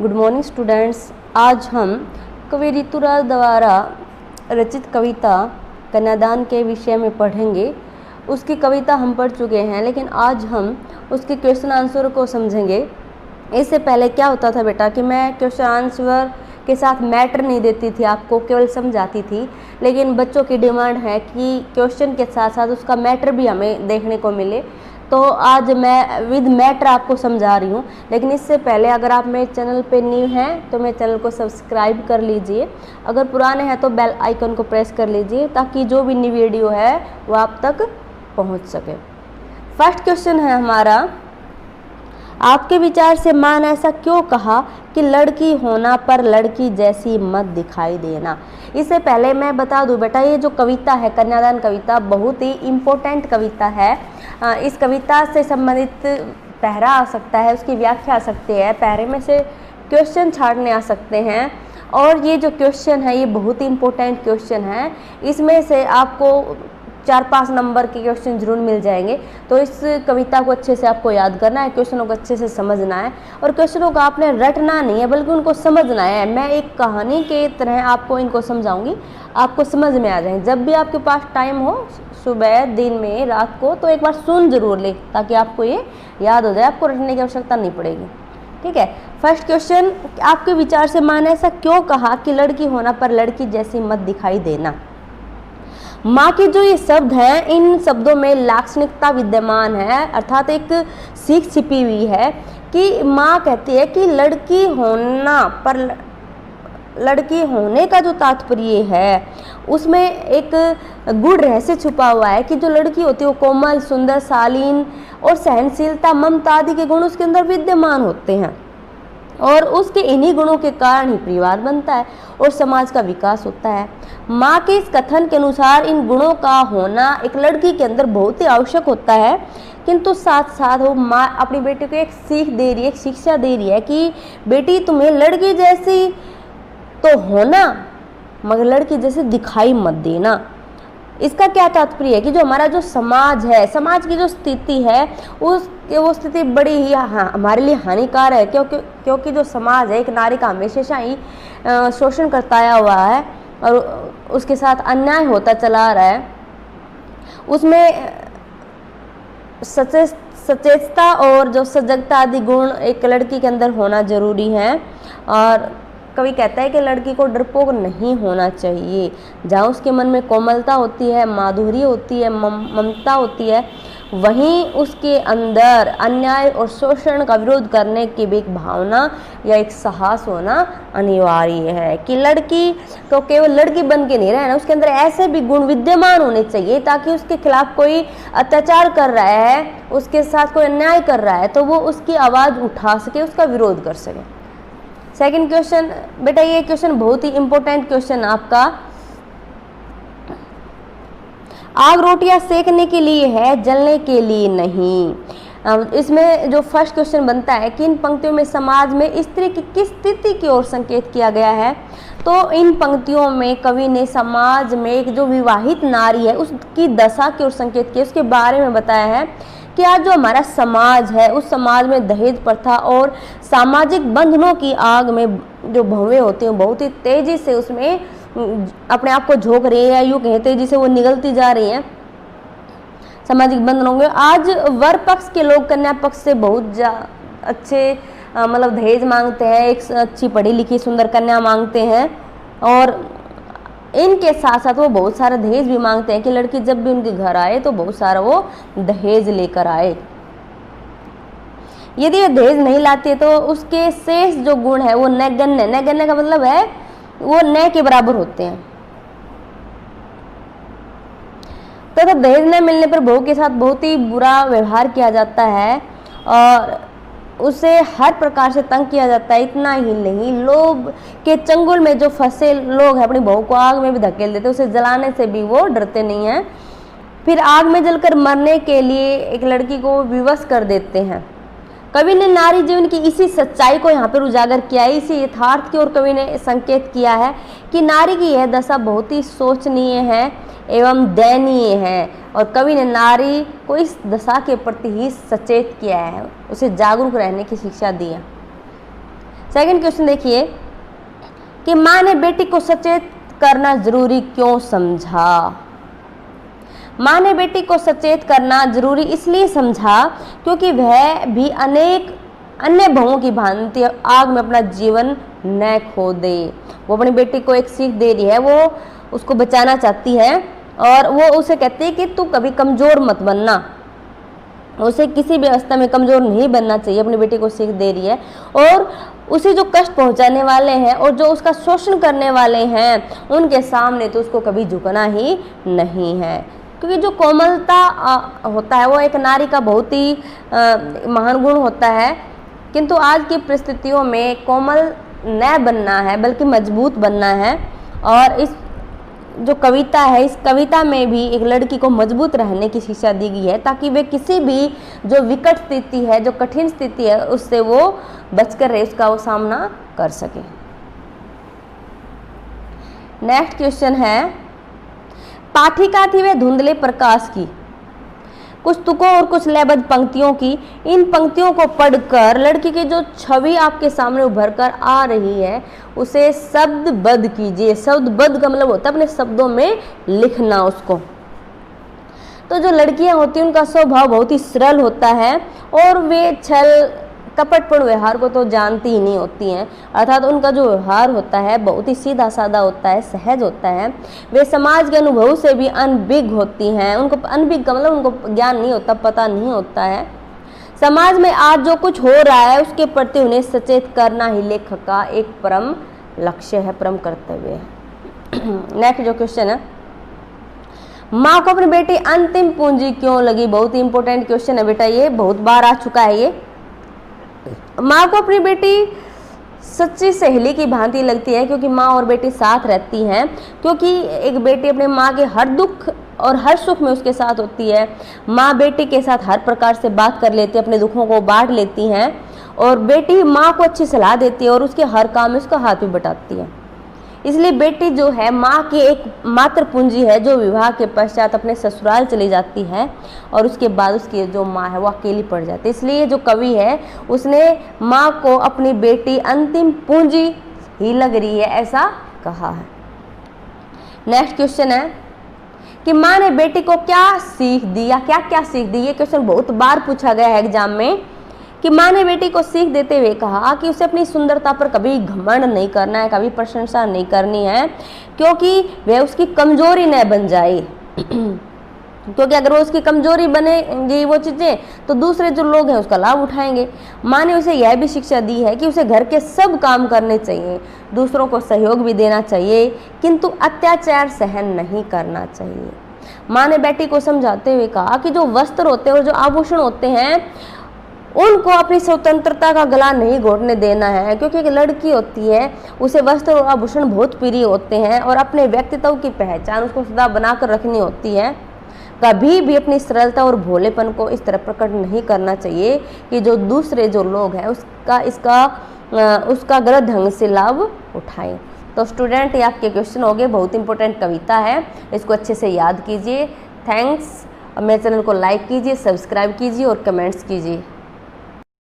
Good morning students. आज हम कवि ऋतुराज द्वारा रचित कविता कन्यादान के विषय में पढ़ेंगे। उसकी कविता हम पढ़ चुके हैं, लेकिन आज हम उसके क्वेश्चन आंसर को समझेंगे। इससे पहले क्या होता था बेटा कि मैं क्वेश्चन आंसर के साथ मैटर नहीं देती थी, आपको केवल समझाती थी। लेकिन बच्चों की डिमांड है कि क्वेश्चन के साथ साथ उसका मैटर भी हमें देखने को मिले, तो आज मैं विद मैटर आपको समझा रही हूँ। लेकिन इससे पहले अगर आप मेरे चैनल पे न्यू हैं तो मेरे चैनल को सब्सक्राइब कर लीजिए। अगर पुराने हैं तो बेल आइकन को प्रेस कर लीजिए, ताकि जो भी नई वीडियो है वो आप तक पहुँच सके। फर्स्ट क्वेश्चन है हमारा, आपके विचार से माँ ने ऐसा क्यों कहा कि लड़की होना पर लड़की जैसी मत दिखाई देना। इससे पहले मैं बता दूं बेटा, ये जो कविता है कन्यादान कविता बहुत ही इम्पोर्टेंट कविता है। इस कविता से संबंधित पहरा आ सकता है, उसकी व्याख्या आ सकती है, पहरे में से क्वेश्चन छाड़ने आ सकते हैं। और ये जो क्वेश्चन है ये बहुत ही इम्पोर्टेंट क्वेश्चन है। इसमें से आपको 4-5 नंबर के क्वेश्चन जरूर मिल जाएंगे। तो इस कविता को अच्छे से आपको याद करना है, क्वेश्चनों को अच्छे से समझना है। और क्वेश्चनों को आपने रटना नहीं है, बल्कि उनको समझना है। मैं एक कहानी के तरह आपको इनको समझाऊंगी, आपको समझ में आ जाएंगे। जब भी आपके पास टाइम हो, सुबह, दिन में, रात को, तो एक बार सुन जरूर ले, ताकि आपको ये याद हो जाए, आपको रटने की आवश्यकता नहीं पड़ेगी। ठीक है। फर्स्ट क्वेश्चन, आपके विचार से माँ ने ऐसा क्यों कहा कि लड़की होना पर लड़की जैसी मत दिखाई देना। माँ के जो ये शब्द हैं, इन शब्दों में लाक्षणिकता विद्यमान है, अर्थात एक सीख छिपी हुई है कि माँ कहती है कि लड़की होना पर लड़की होने का जो तात्पर्य है उसमें एक गूढ़ रहस्य छुपा हुआ है कि जो लड़की होती है वो कोमल, सुंदर, शालीन और सहनशीलता, ममता आदि के गुण उसके अंदर विद्यमान होते हैं। और उसके इन्हीं गुणों के कारण ही परिवार बनता है और समाज का विकास होता है। माँ के इस कथन के अनुसार इन गुणों का होना एक लड़की के अंदर बहुत ही आवश्यक होता है, किंतु साथ साथ वो माँ अपनी बेटी को एक सीख दे रही है, एक शिक्षा दे रही है कि बेटी तुम्हें लड़की जैसी तो होना, मगर लड़की जैसे दिखाई मत देना। इसका क्या तात्पर्य है कि जो हमारा जो समाज है, समाज की जो स्थिति है, वो स्थिति बड़ी ही हमारे लिए हानिकार है। क्योंकि जो समाज है एक नारी का हमेशा ही शोषण करता आया हुआ है और उसके साथ अन्याय होता चला आ रहा है। उसमें सचेतता और जो सजगता आदि गुण एक लड़की के अंदर होना जरूरी है। और कवि कहता है कि लड़की को डरपोक नहीं होना चाहिए। जहाँ उसके मन में कोमलता होती है, माधुर्य होती है, ममता होती है, वहीं उसके अंदर अन्याय और शोषण का विरोध करने की भी एक भावना या एक साहस होना अनिवार्य है। कि लड़की तो केवल लड़की बन के नहीं रहना, उसके अंदर ऐसे भी गुण विद्यमान होने चाहिए ताकि उसके खिलाफ कोई अत्याचार कर रहा है, उसके साथ कोई अन्याय कर रहा है, तो वो उसकी आवाज़ उठा सके, उसका विरोध कर सके। सेकंड क्वेश्चन बेटा, ये क्वेश्चन बहुत ही इंपॉर्टेंट क्वेश्चन आपका। आग रोटियां सेकने के लिए है, जलने के लिए नहीं। इसमें जो फर्स्ट क्वेश्चन बनता है कि इन पंक्तियों में समाज में स्त्री की किस स्थिति की ओर संकेत किया गया है। तो इन पंक्तियों में कवि ने समाज में एक जो विवाहित नारी है उसकी दशा की ओर संकेत किया, उसके बारे में बताया है कि आज जो हमारा समाज है उस समाज में दहेज प्रथा और सामाजिक बंधनों की आग में जो भवें होती हैं बहुत ही तेजी से उसमें अपने आप को झोंक रही है, यूँ कहें तेजी से वो निगलती जा रही हैं सामाजिक बंधनों में। आज वर पक्ष के लोग कन्या पक्ष से बहुत अच्छे मतलब दहेज मांगते हैं, एक अच्छी पढ़ी लिखी सुंदर कन्या मांगते हैं, और इनके साथ साथ वो बहुत सारा दहेज भी मांगते हैं कि लड़की जब भी उनके घर आए तो बहुत सारा वो दहेज लेकर आए। यदि वो दहेज नहीं लाती है तो उसके शेष जो गुण है वो नैगण्य का मतलब है वो न के बराबर होते हैं। तो दहेज न मिलने पर बहू के साथ बहुत ही बुरा व्यवहार किया जाता है और उसे हर प्रकार से तंग किया जाता है। इतना ही नहीं, लोभ के चंगुल में जो फंसे लोग हैं अपनी बहू को आग में भी धकेल देते, उसे जलाने से भी वो डरते नहीं हैं। फिर आग में जलकर मरने के लिए एक लड़की को विवश कर देते हैं। कवि ने नारी जीवन की इसी सच्चाई को यहाँ पर उजागर किया है, इसी यथार्थ की ओर कवि ने संकेत किया है कि नारी की यह दशा बहुत ही शोचनीय है एवं दयनीय है। और कवि ने नारी को इस दशा के प्रति ही सचेत किया है, उसे जागरूक रहने की शिक्षा दी है। सेकंड क्वेश्चन देखिए कि माँ ने बेटी को सचेत करना जरूरी क्यों समझा। माँ ने बेटी को सचेत करना जरूरी इसलिए समझा क्योंकि वह भी अनेक अन्य बहुओं की भांति आग में अपना जीवन न खो दे। वो अपनी बेटी को एक सीख दे रही है, वो उसको बचाना चाहती है और वो उसे कहती है कि तू कभी कमज़ोर मत बनना। उसे किसी भी अवस्था में कमज़ोर नहीं बनना चाहिए, अपनी बेटी को सीख दे रही है। और उसे जो कष्ट पहुंचाने वाले हैं और जो उसका शोषण करने वाले हैं उनके सामने तो उसको कभी झुकना ही नहीं है, क्योंकि जो कोमलता होता है वो एक नारी का बहुत ही महान गुण होता है। किंतु आज की परिस्थितियों में कोमल न बनना है बल्कि मजबूत बनना है। और इस जो कविता है, इस कविता में भी एक लड़की को मजबूत रहने की शिक्षा दी गई है ताकि वे किसी भी जो विकट स्थिति है, जो कठिन स्थिति है, उससे वो बचकर रहे, उसका वो सामना कर सके। नेक्स्ट क्वेश्चन है, पाठिका थी वे धुंधले प्रकाश की, कुछ तुकों और कुछ लयबद्ध पंक्तियों की। इन पंक्तियों को पढ़कर लड़की की जो छवि आपके सामने उभर कर आ रही है उसे शब्दबद्ध कीजिए। शब्दबद्ध का मतलब होता है अपने शब्दों में लिखना उसको। तो जो लड़कियां होती हैं उनका स्वभाव बहुत ही सरल होता है और वे छल कपटपूर्ण व्यवहार को तो जानती ही नहीं होती हैं, अर्थात उनका जो व्यवहार होता है बहुत ही सीधा साधा होता है, सहज होता है। वे समाज के अनुभव से भी अनभिज्ञ होती हैं। उनको अनभिज्ञ का मतलब उनको ज्ञान नहीं होता, पता नहीं होता है। समाज में आज जो कुछ हो रहा है उसके प्रति उन्हें सचेत करना ही लेखक का एक परम लक्ष्य है, परम कर्तव्य है। नेक्स्ट जो क्वेश्चन है, माँ को अपनी बेटी अंतिम पूंजी क्यों लगी। बहुत ही इंपॉर्टेंट क्वेश्चन है बेटा, ये बहुत बार आ चुका है। ये माँ को अपनी बेटी सच्ची सहेली की भांति लगती है क्योंकि माँ और बेटी साथ रहती हैं, क्योंकि एक बेटी अपने माँ के हर दुख और हर सुख में उसके साथ होती है। माँ बेटी के साथ हर प्रकार से बात कर लेती है, अपने दुखों को बांट लेती हैं और बेटी माँ को अच्छी सलाह देती है और उसके हर काम में उसका हाथ भी बटाती है। इसलिए बेटी जो है माँ की एक मात्र पूंजी है जो विवाह के पश्चात अपने ससुराल चली जाती है और उसके बाद उसकी जो माँ है वो अकेली पड़ जाती है। इसलिए जो कवि है उसने माँ को अपनी बेटी अंतिम पूंजी ही लग रही है, ऐसा कहा है। नेक्स्ट क्वेश्चन है कि माँ ने बेटी को क्या सीख दी या क्या क्या सीख दी। ये क्वेश्चन बहुत बार पूछा गया है एग्जाम में कि माँ ने बेटी को सीख देते हुए कहा कि उसे अपनी सुंदरता पर कभी घमंड नहीं करना है, कभी प्रशंसा नहीं करनी है, क्योंकि वह उसकी कमजोरी न बन जाए। क्योंकि अगर वो उसकी कमजोरी बनेगी वो चीज़ें तो दूसरे जो लोग हैं उसका लाभ उठाएंगे। माँ ने उसे यह भी शिक्षा दी है कि उसे घर के सब काम करने चाहिए, दूसरों को सहयोग भी देना चाहिए, किंतु अत्याचार सहन नहीं करना चाहिए। माँ ने बेटी को समझाते हुए कहा कि जो वस्त्र होते हैं और जो आभूषण होते हैं उनको अपनी स्वतंत्रता का गला नहीं घोटने देना है, क्योंकि एक लड़की होती है उसे वस्त्र और आभूषण बहुत प्रिय होते हैं और अपने व्यक्तित्व की पहचान उसको सदा बनाकर रखनी होती है। कभी भी अपनी सरलता और भोलेपन को इस तरह प्रकट नहीं करना चाहिए कि जो दूसरे जो लोग हैं उसका गलत ढंग से लाभ उठाएं। तो स्टूडेंट ये आपके क्वेश्चन हो गए, बहुत इंपॉर्टेंट कविता है, इसको अच्छे से याद कीजिए। थैंक्स। मेरे चैनल को लाइक कीजिए, सब्सक्राइब कीजिए और कमेंट्स कीजिए।